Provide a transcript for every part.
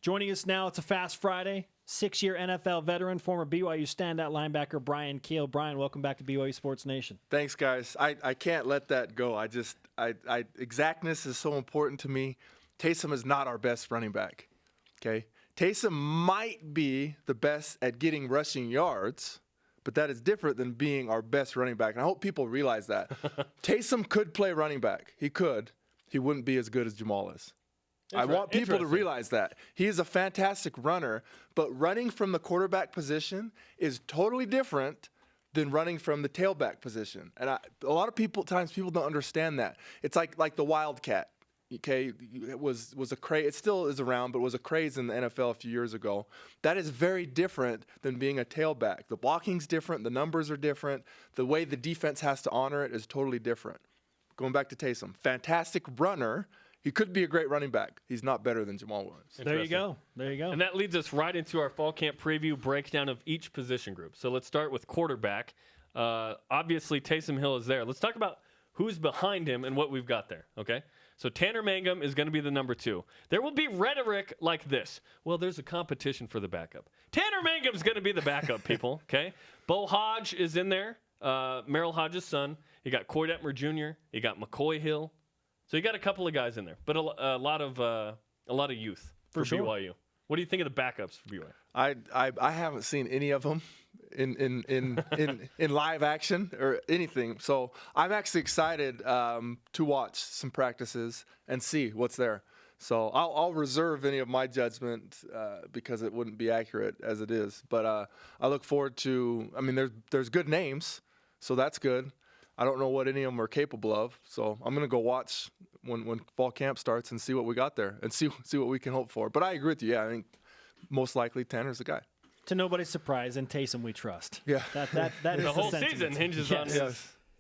Joining us now, it's a Fast Friday. 6-year NFL veteran, former BYU standout linebacker Bryan Kehl. Bryan, welcome back to BYU Sports Nation. Thanks, guys. I can't let that go. Exactness is so important to me. Taysom is not our best running back. Okay, Taysom might be the best at getting rushing yards, but that is different than being our best running back. And I hope people realize that. Taysom could play running back. He could. He wouldn't be as good as Jamaal is. I want people to realize that. He is a fantastic runner, but running from the quarterback position is totally different than running from the tailback position. And a lot of people don't understand that. It's like the Wildcat. Okay, it was a craze. It still is around, but it was a craze in the NFL a few years ago. That is very different than being a tailback. The blocking's different. The numbers are different. The way the defense has to honor it is totally different. Going back to Taysom, fantastic runner. He could be a great running back. He's not better than Jamaal Williams. There you go. There you go. And that leads us right into our fall camp preview breakdown of each position group. So let's start with quarterback. Obviously, Taysom Hill is there. Let's talk about who's behind him and what we've got there, okay? So Tanner Mangum is going to be the number 2. There will be rhetoric like this. Well, there's a competition for the backup. Tanner Mangum's going to be the backup, people, okay? Bo Hodge is in there, Merrill Hodge's son. You got Coy Detmer Jr., you got McCoy Hill. So you got a couple of guys in there, but a lot of youth for sure. BYU. What do you think of the backups for BYU? I haven't seen any of them in live action or anything. So I'm actually excited to watch some practices and see what's there. So I'll reserve any of my judgment because it wouldn't be accurate as it is. But I look forward to. I mean, there's good names, so that's good. I don't know what any of them are capable of, so I'm going to go watch when fall camp starts and see what we got there and see what we can hope for. But I agree with you. Yeah, I think most likely Tanner's the guy. To nobody's surprise, in Taysom we trust. Yeah. That is the whole sentiment. season hinges on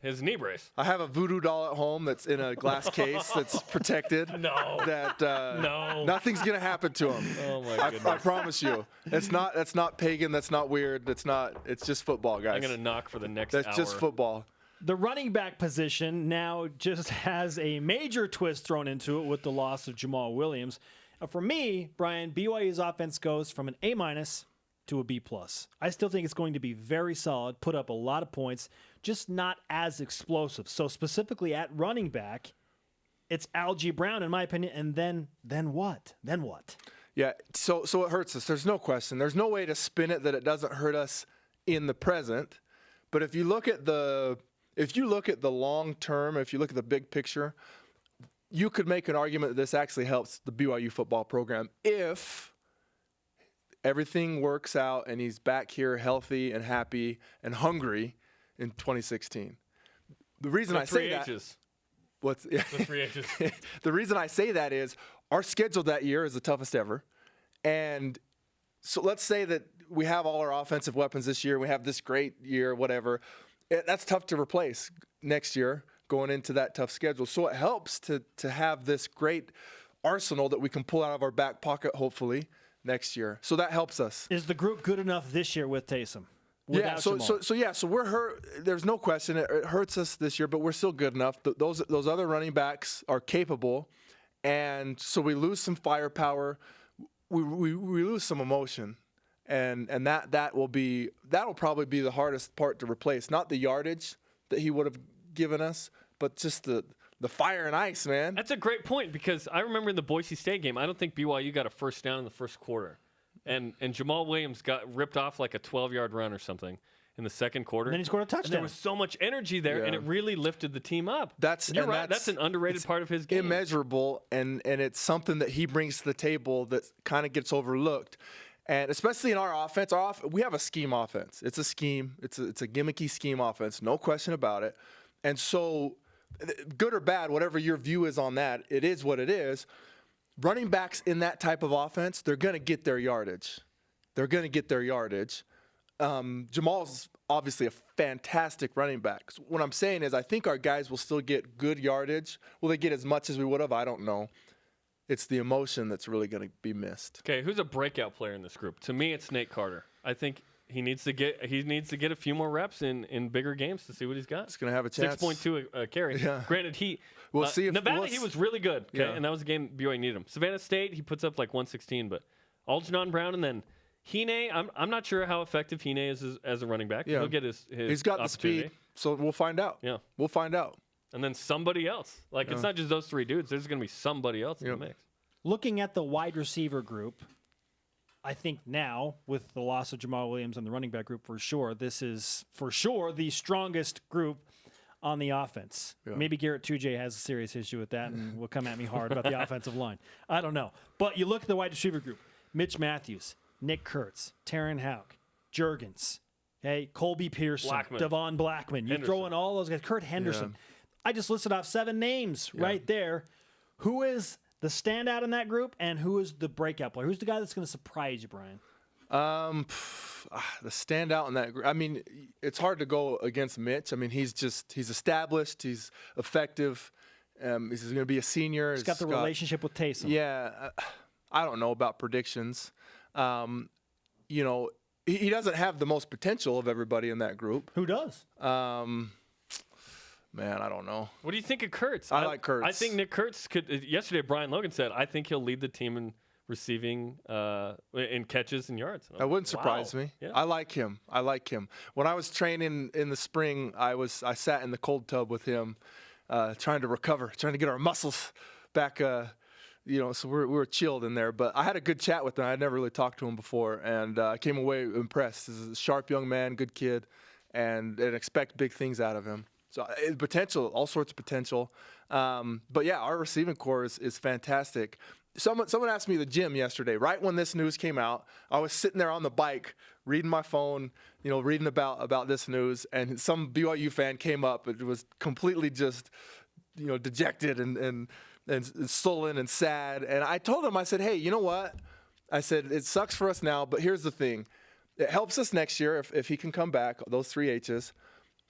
his knee brace. I have a voodoo doll at home that's in a glass case that's protected. No. No. Nothing's going to happen to him. Oh, my goodness. I promise you. That's not pagan. That's not weird. It's just football, guys. I'm going to knock for the next That's hour. just football. The running back position now just has a major twist thrown into it with the loss of Jamaal Williams. For me, Bryan, BYU's offense goes from an A- to a B+. I still think it's going to be very solid, put up a lot of points, just not as explosive. So specifically at running back, it's Algie Brown, in my opinion, and then what? Then what? Yeah, so it hurts us. There's no question. There's no way to spin it that it doesn't hurt us in the present. But if you look at the long term, if you look at the big picture, you could make an argument that this actually helps the BYU football program if everything works out and he's back here healthy and happy and hungry in 2016. The reason I say that, The 3 H's. The reason I say that is our schedule that year is the toughest ever, and so let's say that we have all our offensive weapons this year, we have this great year, whatever. That's tough to replace next year going into that tough schedule. So it helps to have this great arsenal that we can pull out of our back pocket, hopefully, next year. So that helps us. Is the group good enough this year with Taysom? So we're hurt. There's no question it hurts us this year, but we're still good enough. Those other running backs are capable, and so we lose some firepower. We lose some emotion. And that'll probably be the hardest part to replace. Not the yardage that he would have given us, but just the fire and ice, man. That's a great point because I remember in the Boise State game, I don't think BYU got a first down in the first quarter. And Jamaal Williams got ripped off like a 12-yard run or something in the second quarter. And then he scored a touchdown. And there was so much energy there, and it really lifted the team up. You're right. That's an underrated part of his game. Immeasurable, and it's something that he brings to the table that kind of gets overlooked. And especially in our offense, we have a scheme offense. It's a scheme. It's a gimmicky scheme offense, no question about it. And so, good or bad, whatever your view is on that, it is what it is. Running backs in that type of offense, they're going to get their yardage. Jamal's obviously a fantastic running back. So what I'm saying is I think our guys will still get good yardage. Will they get as much as we would have? I don't know. It's the emotion that's really going to be missed. Okay, who's a breakout player in this group? To me, it's Nate Carter. I think he needs to get a few more reps in bigger games to see what he's got. He's going to have a chance. 6.2 carry. Yeah. Granted, we'll see if Nevada, he was really good. Okay, yeah. And that was a game BYU needed him. Savannah State, he puts up like 116, but Algernon Brown, and then Hine. I'm not sure how effective Hine is as a running back. Yeah. He'll get his He's got the opportunity. speed, so we'll find out. Yeah. We'll find out. And then somebody else. Like, it's not just those 3 dudes. There's going to be somebody else in the mix. Looking at the wide receiver group, I think now, with the loss of Jamaal Williams and the running back group, for sure, this is for sure the strongest group on the offense. Yeah. Maybe Garrett Tujay has a serious issue with that and will come at me hard about the offensive line. I don't know. But you look at the wide receiver group, Mitch Matthews, Nick Kurtz, Taron Houck, Juergens, Colby Pearson, Blackman. Devon Blackman. You throw in all those guys. Kurt Henderson. I just listed off 7 names right there. Who is the standout in that group, and who is the breakout player? Who's the guy that's going to surprise you, Brian? The standout in that group. I mean, it's hard to go against Mitch. I mean, he's established. He's effective. He's going to be a senior. He's got the relationship with Taysom. Yeah. I don't know about predictions. You know, he doesn't have the most potential of everybody in that group. Who does? Man, I don't know. What do you think of Kurtz? I like Kurtz. I think Nick Kurtz could. Yesterday, Brian Logan said, I think he'll lead the team in receiving, in catches and yards. That wouldn't surprise me. Yeah. I like him. When I was training in the spring, I sat in the cold tub with him, trying to recover, trying to get our muscles back. So we were chilled in there. But I had a good chat with him. I'd never really talked to him before, and I came away impressed. He's a sharp young man, good kid, and expect big things out of him. So potential, all sorts of potential. But yeah, our receiving core is fantastic. Someone asked me at the gym yesterday, right when this news came out. I was sitting there on the bike, reading my phone, reading about this news, and some BYU fan came up. It was completely just, dejected and sullen and sad. And I told him, I said, hey, you know what? I said, it sucks for us now, but here's the thing. It helps us next year if he can come back, those 3 H's.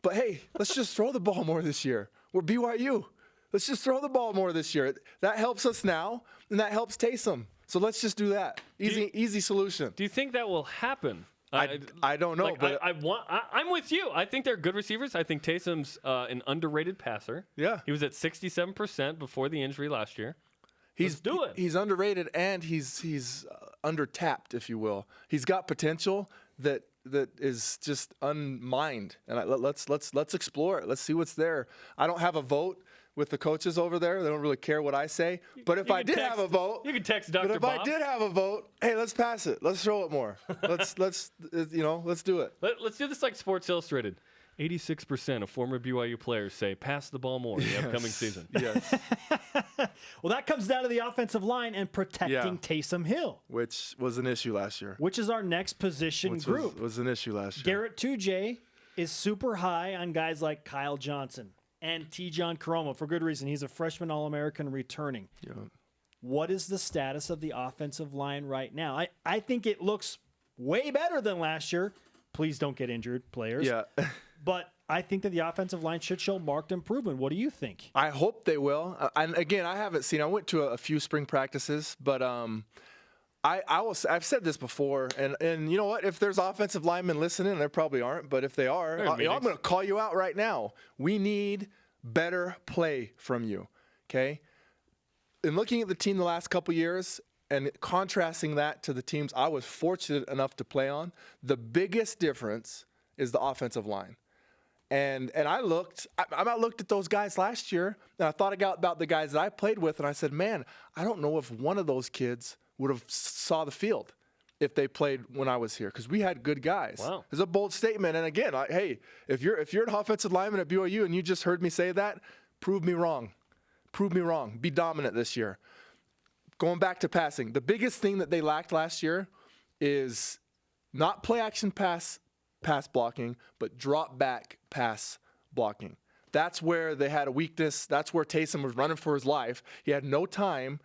But, hey, let's just throw the ball more this year. We're BYU. Let's just throw the ball more this year. That helps us now, and that helps Taysom. So let's just do that. Easy solution. Do you think that will happen? I don't know. But I'm with you. I think they're good receivers. I think Taysom's an underrated passer. Yeah. He was at 67% before the injury last year. Let's do it. He's underrated, and he's under-tapped, if you will. He's got potential that is just unmined, and let's explore it. Let's see what's there. I don't have a vote with the coaches over there. They don't really care what I say. But if I did have a vote, you could text Dr. But if Bob. I did have a vote, hey, let's pass it. Let's throw it more. let's do it. Let's do this like Sports Illustrated. 86% of former BYU players say pass the ball more in the upcoming season. Yes. Well, that comes down to the offensive line and protecting Taysom Hill, which was an issue last year. Which is our next position group. Was an issue last year. Garrett Tujay is super high on guys like Kyle Johnson and T-John Caroma for good reason. He's a freshman All-American returning. Yeah. What is the status of the offensive line right now? I think it looks way better than last year. Please don't get injured, players. Yeah. But I think that the offensive line should show marked improvement. What do you think? I hope they will. And again, I haven't seen. I went to a few spring practices, but I've said this before, and you know what? If there's offensive linemen listening, there probably aren't, but if they are, I'm going to call you out right now. We need better play from you, okay? In looking at the team the last couple years and contrasting that to the teams I was fortunate enough to play on, the biggest difference is the offensive line. And I looked at those guys last year, and I thought about the guys that I played with, and I said, man, I don't know if one of those kids would have saw the field if they played when I was here, because we had good guys. Wow. It's a bold statement. And again, hey, if you're an offensive lineman at BYU and you just heard me say that, prove me wrong. Prove me wrong. Be dominant this year. Going back to passing, the biggest thing that they lacked last year is not play action pass blocking, but drop back pass blocking. That's where they had a weakness. That's where Taysom was running for his life. He had no time,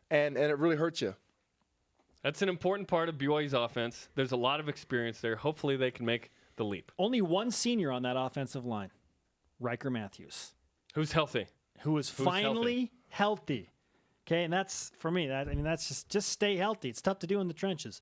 and it really hurt you. That's an important part of BYU's offense. There's a lot of experience there. Hopefully they can make the leap. Only one senior on that offensive line, Riker Matthews. Who's healthy? Who is finally healthy. Okay, and that's, for me, that's just stay healthy. It's tough to do in the trenches.